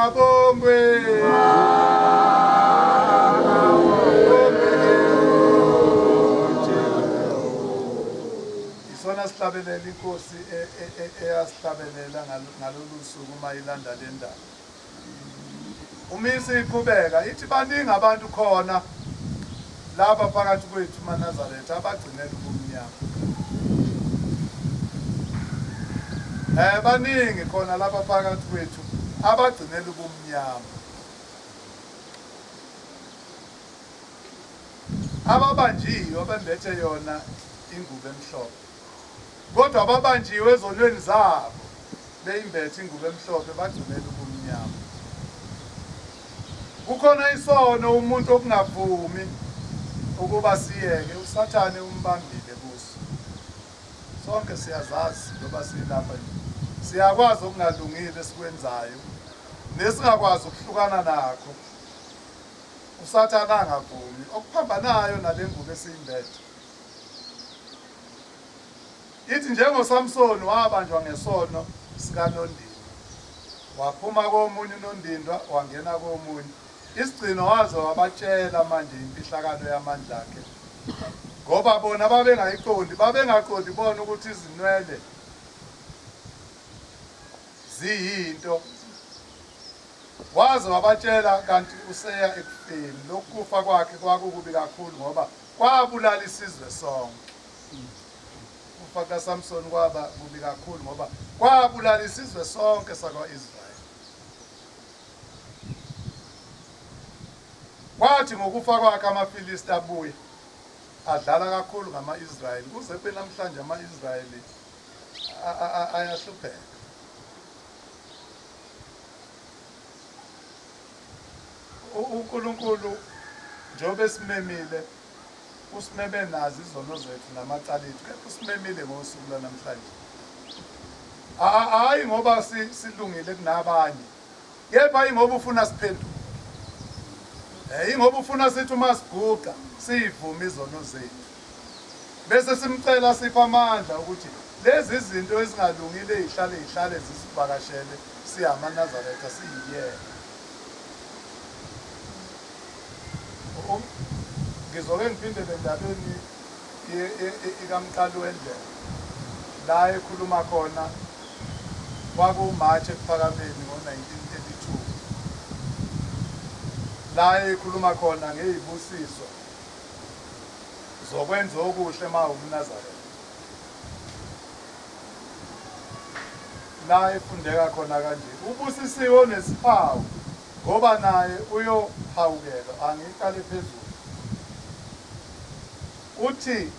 makabongwe. Isona sihlabelela inkosi eyasihlabelela ngalolu suku mayilanda le ndaba. Umisi iqhubeka ithi baningi abantu khona laba phakathi kwethu maNazaretha abagcinela ubumnyama. Baningi khona laba phakathi kwethu abagcinela ubumnyama. Ababanjiwe abembethe yona ingubo emhlophe. Kodwa ababanjiwe ezonweni zabo beyimbethe ingubo emhlophe bagcinela ubumnyama. Kukhona isono umuntu okungavumi ukuba siyeke uSathane umbambile kuso. Sonke siyazazi ngoba silapha nje. Siyakwazi okungalungile esikwenzayo nesingakwazi ukuhlukana nakho. uSathane angavumi okuphambanayo nalengubo esiyimbethe. Ithi njengoSamsoni wabanjwa ngesono sikaNondindwa, waphuma komunye uNondindwa wangena komunye. Isigcino waze wabatshela manje imfihlakalo yamandla akhe, ngoba bona babengaqondi bona ukuthi izinwele ziyinto. Waze wabatshela kanti useya ekufeni. Lokufa kwakhe kwakukubi kakhulu ngoba kwabulala isizwe sonke. Ukufa kaSamsoni kwaba kubi kakhulu ngoba kwabulala isizwe sonke sakwa-Israyeli. Kwathi ngokufa kwakhe amaFilisti abuye adlala kakhulu ngama-Israyeli. Kuze phela namhlanje ama-Israyeli ayahlupheka. uNkulunkulu njengoba esimemile usimeme nazo izono zethu namacala ethu. Kepha usimemile ngosuku lwanamhlanje. Hayi ngoba silungile kunabanye, kepha ingoba ufuna siphenduke. Ingoba ufuna sithi uma siguqa siyivume izono zethu, bese simcela sipha amandla ukuthi lezi zinto ezingalungile ihlale zisivakashele siyamaNazaretha siyiyeke. Ngizoke ngiphindele endabeni ikaMqali wendlela la ekhuluma khona kwakuMatshe ePhakameni ngo-1932, la ekhuluma khona ngezibusiso zokwenza okuhle uma uMnazaretha, la efundeka khona kanje: ubusisiwe onesihawu ngoba naye uyohawukelwa. Angiqale phezulu. Uthi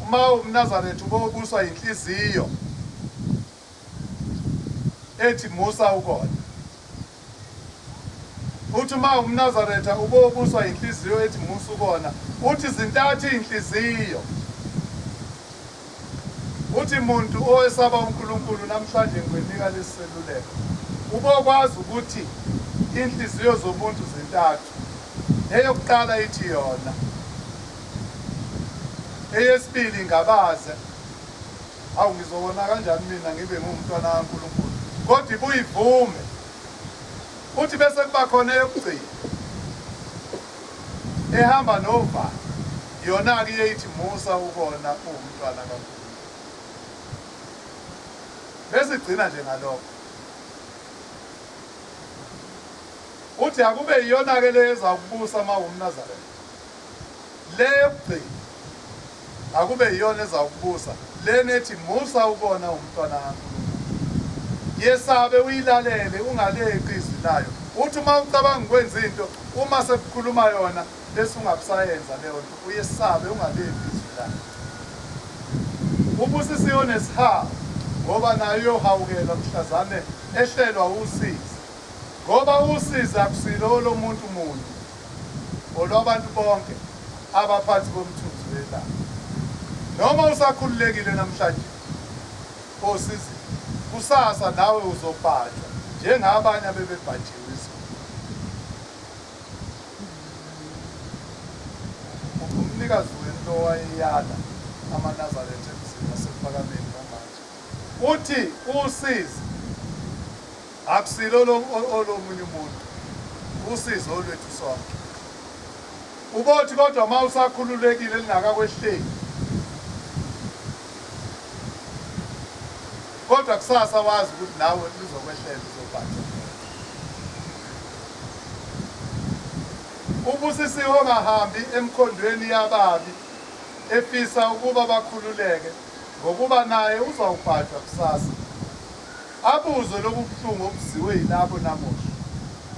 uma uMnazaretha ubobuswa inhliziyo ethi musa ukona. Uthi uma uMnazaretha ubobuswa inhliziyo ethi musa ukona. Uthi zintathu inhliziyo. Uthi muntu owesaba uNkulunkulu namhlanje ngikwenika lesiseluleko ubokwazi ukuthi inhliziyo zomuntu zintathu. Eyokuqala ithi yona, eyesibili ngabaze. Awu ngizobona kanjani mina ngibe ngumntwana kaNkulunkulu? Kodwa ibuyivume. Uthi bese kuba khona eyokugcina ehamba novalo, yona-ke iyeyithi musa ukona uwumntwana kaNkulunkulu. Bese igcina nje ngalokho. Uthi akube yiyona-ke le ezawukubusa uma uMnazaretha. Le yokugcina akube yiyona ezawukubusa, le nethi musa ukona umntwana kaNkulunkulu. Yesabe uyilalele, ungaleqi izwi layo. Uthi uma ucabanga ukwenza into, uma sekukhuluma yona bese ungakusayenza leyo nto, uyesabe ungaleqi izwi layo. Ubusisiwe nesihawu ngoba nayo uyohawukelwa mhlazane ehlelwa usizi. Ngoba usizi akusilo lomuntu munye, olwabantu bonke abaphansi komthunzi welanga. Noma usakhululekile namhlanje osizi, kusasa nawe uzobhajwa njengabanye abebebhajiwe izolo. Umnikazi wento wayeyala amaNazaretha emzini wasePhakameni ngoMatshe. Uthi usizi akusilo olomunye umuntu, usizo lwethu sonke. Ubothi kodwa uma usakhululekile lingakakwehleki, kodwa kusasa wazi ukuthi nawe lizokwehlela lizophatha. Ubusisiwe ongahambi emkhondweni yababi efisa ukuba bakhululeke ngokuba naye uzawuphathwa kusasa. Abuze lobubuhlungu obuziwe yilabo namuhla.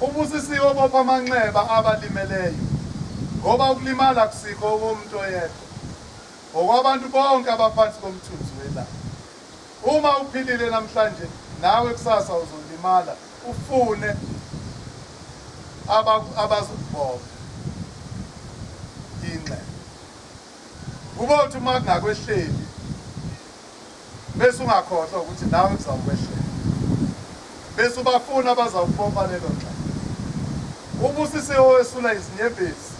Ubusisiwe obopha amanxeba abalimeleyo, ngoba ukulimala akusikho komuntu oyedwa, okwabantu bonke abaphansi komthunzi welanga. Uma uphilile namhlanje, nawe kusasa uzolimala, ufune abazokubona inxe. Ubothi uma kungakwehleli bese ungakhohlwa ukuthi nawe kuzawukwehlela, bese ubafuna abazawubopha lelo nxa. Ubusisiwe wesula izinyembezi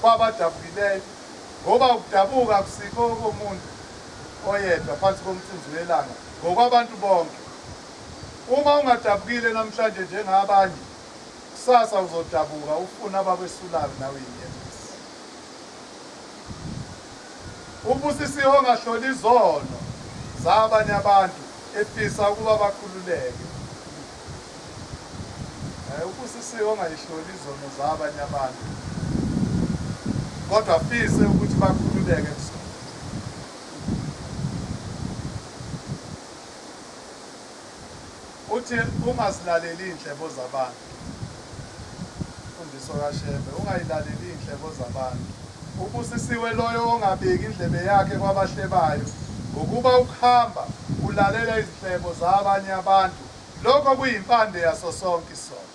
kwabadabukileyo, ngoba ukudabuka akusikho komuntu oyedwa phansi komthunzi welanga, ngokwabantu bonke. Uma ungadabukile namhlanje njengabanye, kusasa uzodabuka ufuna abakwesulayo nawe inyembezi. Ubusisiwe ongahloli izono zabanye abantu efisa ukuba bakhululeke. Ubusisiwe ongayihloli izono zabanye abantu, kodwa afise ukuthi bakhululeke kusona. Uthi ungazilaleli iy'ndlebo zabantu. Mfundiso kaShembe, ungayilaleli iy'ndlebo zabantu. Ubusisiwe loyo ongabeki indlebe yakhe kwabahlebayo, ngokuba ukuhamba ulalela izindlebo zabanye abantu, lokho kuyimpande yaso sonke isono.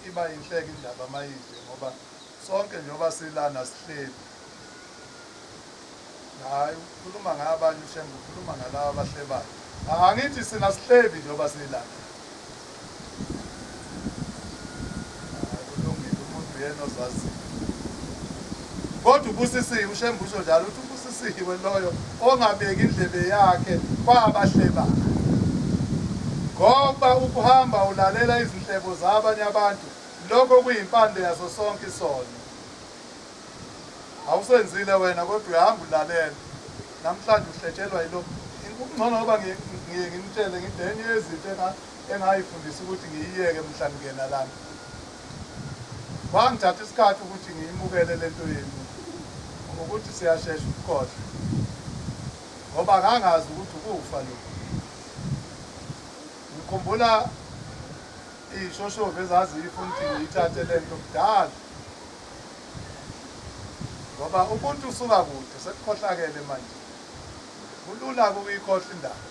Iba yinhleke indaba mayide, ngoba sonke njengoba silana sihleli. Hayi, ukhuluma ngabanye uShembe, ukhuluma ngalabo abahlebayo. Angithi sina sihlebi njengoba silana. Kulungile, umuntu uyena ozaziyo. Kodwa ubusisiwe, uShembe usho njalo uthi ubusisiwe loyo ongabeki indlebe yakhe kwabahlebayo, ngoba ukuhamba ulalela izinhlebo zabanye abantu, lokho kuyimpande yaso sonke isono. Awusenzile wena kodwa uyahamba ulalela. Namhlanje uhletshelwa yilo. Kungcono ngoba ngimtshele ngithi enye yezinto engayifundisa ukuthi ngiyiyeke mhla ngena lana. Kwangithatha isikhathi ukuthi ngiyimukele lento yenu, ukuthi siyashesha ukukhohlwa, ngoba ngangazi ukuthi ukufa lokho. Ngikhumbula iy'shoshovu ezaziyifuna ukuthi ngiyithathe lento kudala, ngoba ubuntu usuka kude, sekukhohlakele manje. Kulula ukuyikhohlwa indaba.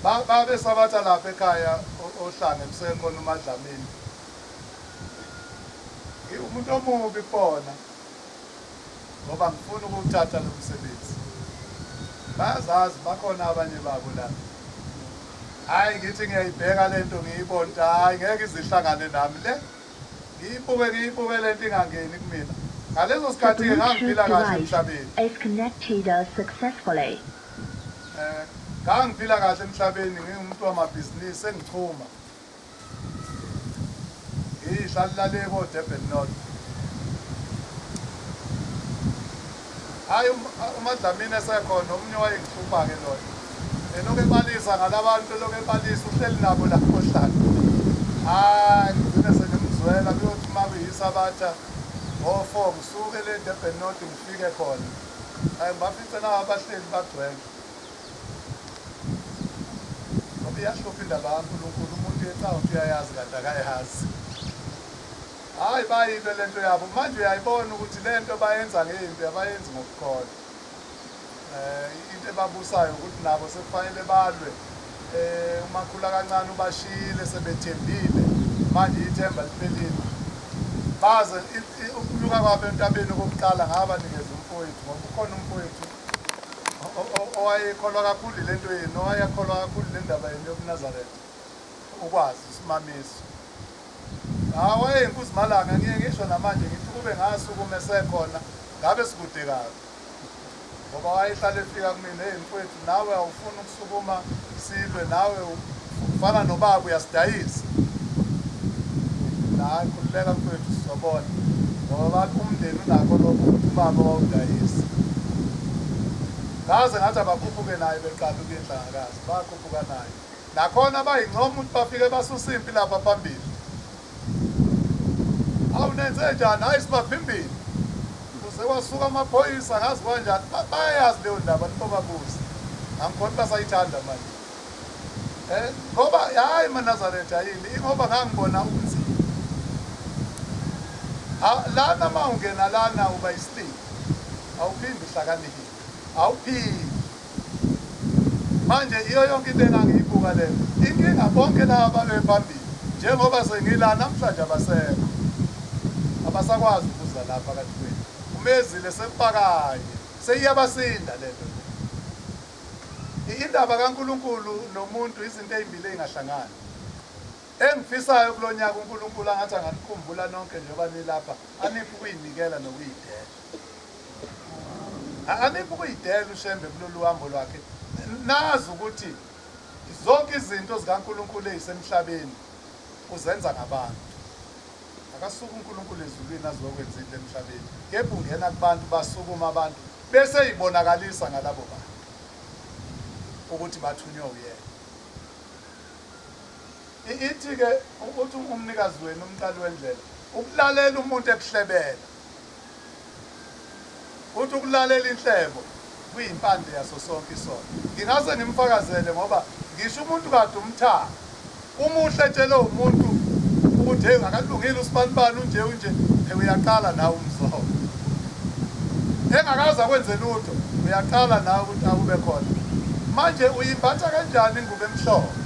Babe sabatha lapha ekhaya ohlanga emsekhona uMadlamini. Umuntu omubi kubona, ngoba ngifuna ukuwuthatha lo msebenzi. Bayazazi bakhona abanye babo la. Hayi ngithi ngiyayibheka lento ngiyibona, hayi ngeke izihlangane nami le. Ngiyibuke lento ingangeni kumina. Ngalezo sikhathi ngangiphila kahle emhlabeni. Is connected successfully. Ngangiphila kahle emhlabeni, ngingumuntu wamabhizinisi sengichuma. Ngihlala le ko-Durban North. Hayi uMadlamini esekhona, omunye wayengihlupha-ke loyo. Elokhu ebalisa ngalabantu, elokhu ebalisa uhleli nabo la kohlala. Hayi ngigcine sengimzwela kuyothi uma kuyisabatha ngo-4 ngisuke le Durban North ngifike khona. Hayi ngibafice nawo abahleli bagcwele. Ngoba iyahlupha indaba kaNkulunkulu, umuntu ecawa ukuthi uyayazi kanti akayazi. Hayi bayibe lento yabo, manje uyayibona ukuthi lento bayenza ngempi abayenzi ngokukholwa. Into ebabusayo ukuthi nabo sekufanele balwe. Umakhula kancane ubashiyile sebethembile, manje ithemba liphelile. Baze ukunyuka kwabo entabeni kokuqala ngabanikeza umfowethu, ngoba ukhona umfowethu owayekholwa kakhulu lento yenu, owayekholwa kakhulu le ndaba yenu yobuNazaretha, ukwazi isimamiso. Wayeyinkuzi Malanga, ngiye ngisho namanje ngithi kube ngasuku mesekhona ngabe sikude kabi ngoba wayehlala efika kumina mfowethu nawe awufuni ukusukuma silwe nawe ufana nobaba uyasidayisa hayi khululeka mfowethu sizobona ngoba umndeni unakho lokho ukuthi ubaba wawudayisa ngaze ngathi abakhuphuke naye beqala ukuyenhlangakazi bakhuphuka naye nakhona bayincoma ukuthi bafike basusa impi lapha phambili awunenze njani hayi sibaphimbile kuze kwasuka amaphoyisa ngazi kanjani bayayazi leyo ndaba nibobabuza angikhona basayithanda manje ngoba hayi maNazaretha yini ingoba ngangibona ubunzima lana uma ungena lana uba isitili awuphindi uhlakaniphe awuphindi manje iyo yonke into engangiyibuka leyo inkinga bonke laba bephambili njengoba sengila namhlanje abasekho abasakwazi ukuza lapha kanti kwethu umezile sepakanye seyiyabasinda lento indaba kaNkulunkulu nomuntu izinto ezimbili ezingahlangani engifisayo kulonyaka uNkulunkulu angathi anganikhumbula nonke njengoba nilapha aniphi ukuyinikela nokuyidela aniphi ukuyidela uShembe kulolu hambo lwakhe nazi ukuthi zonke izinto zikaNkulunkulu ezisemhlabeni uzenza ngabantu akasuka uNkulunkulu ezulwini azokwenza into emhlabeni kepha ungena kubantu basukuma abantu bese yibonakalisa ngalabo bantu ukuthi bathunywe uyena ithi ke ukuthi umnikazi wenu umqali wendlela ukulalela umuntu ekuhlebela uthi ukulalela inhlebo kuyimpande yaso sonke isona ngingase ngimfakazele ngoba ngisho umuntu kade umthaka umuhle tshelo umuntu ukuthi hey akalungile usibanibani unje uyaqala nawe umzolo engakaza kwenze lutho uyaqala nawe ukuthi akube khona manje uyimbatha kanjani ingubo emhlophe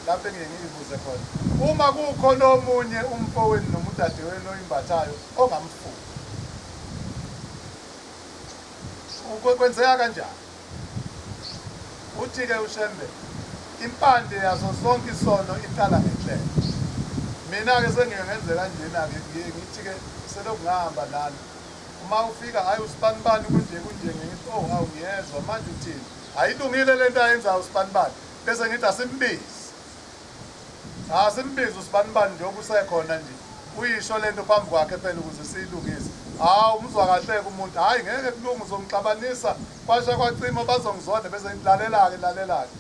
lapho engiyibuze khona uma kukhona omunye umfowenu noma udadewenu oyimbathayo ongamfuni ukwenzeka kanjani uthi ke uShembe impande yaso sonke isono iqala ngenhlelo mina ke sengiyengeze kanjena ke ngithi ke selokhu ngihamba nani uma ufika hayi usibanibani kunje ngithi oh awungiyezwa manje uthini ayilungile lento ayenza usibanibani bese ngithi asimbizi simbizi usibanibani njengoba usekhona nje uyisho lento phambi kwakhe phela ukuze siyilungise umzwa kahleke umuntu hayi ngeke kulunga uzongixabanisa kwasha kwacima bazongizonda bese ngilalela ke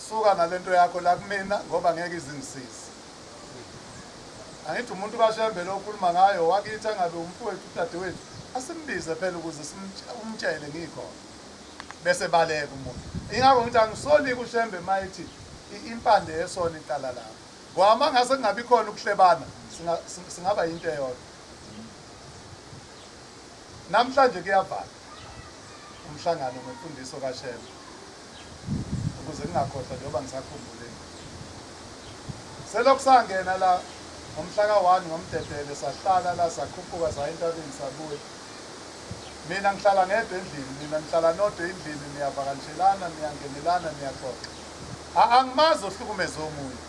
suka nalento yakho la kumina ngoba ngeke izingisize angithi umuntu kaShembe lo okhuluma ngayo wakithi angabe umfowethu udadewethu asimbize phela ukuze umtshele ngikhona bese baleka umuntu ingakho ngithi angisoli kuShembe mayithi impande yesona iqala lapho ngoba ngase kungabi khona ukuhlebana singaba into eyodwa namhlanje kuyavala umhlangano wemfundiso kaShembe ukuze ngingakhohlwa njengoba ngisakhumbule selokhu sangena la ngomhla ka1 ngomdedele sahlala la sakhuphuka sa entabeni sabuye mina ngihlala ngedwa endlini mina ngihlala nodwa endlini niyavakanshelana niyangenelana niyaxoxa angimazi ohlukumeza omunye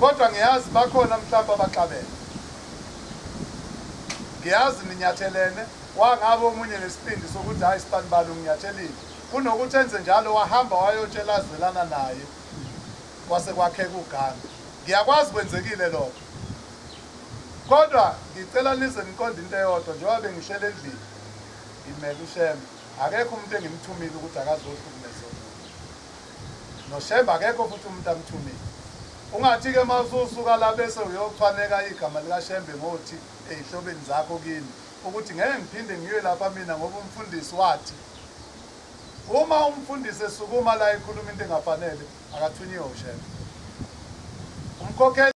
kodwa ngiyazi bakhona mhlawumbe abaxabene ngiyazi ninyathelene wangabe omunye nesipindi sokuthi hayi sibanibani unginyathelile kunokuthi enze njalo wahamba wayotshela azwelana naye kwase kwakheka uganga ngiyakwazi kwenzekile lokho kodwa ngicela nize niqonde into eyodwa njengoba bengihlele endlini imele uShembe akekho umuntu engimthumile ukuthi akazohlukumeza noShembe akekho futhi umuntu amthumile ungathi ke mawusuka la bese uyochwaneka igama likaShembe ngothi ezihlobeni zakho kini ukuthi ngeke ngiphinde ngiye lapha mina ngoba umfundisi wathi uma umfundisi esukuma la ekhuluma into engafanele akathunyiwe uShembe umkhokheli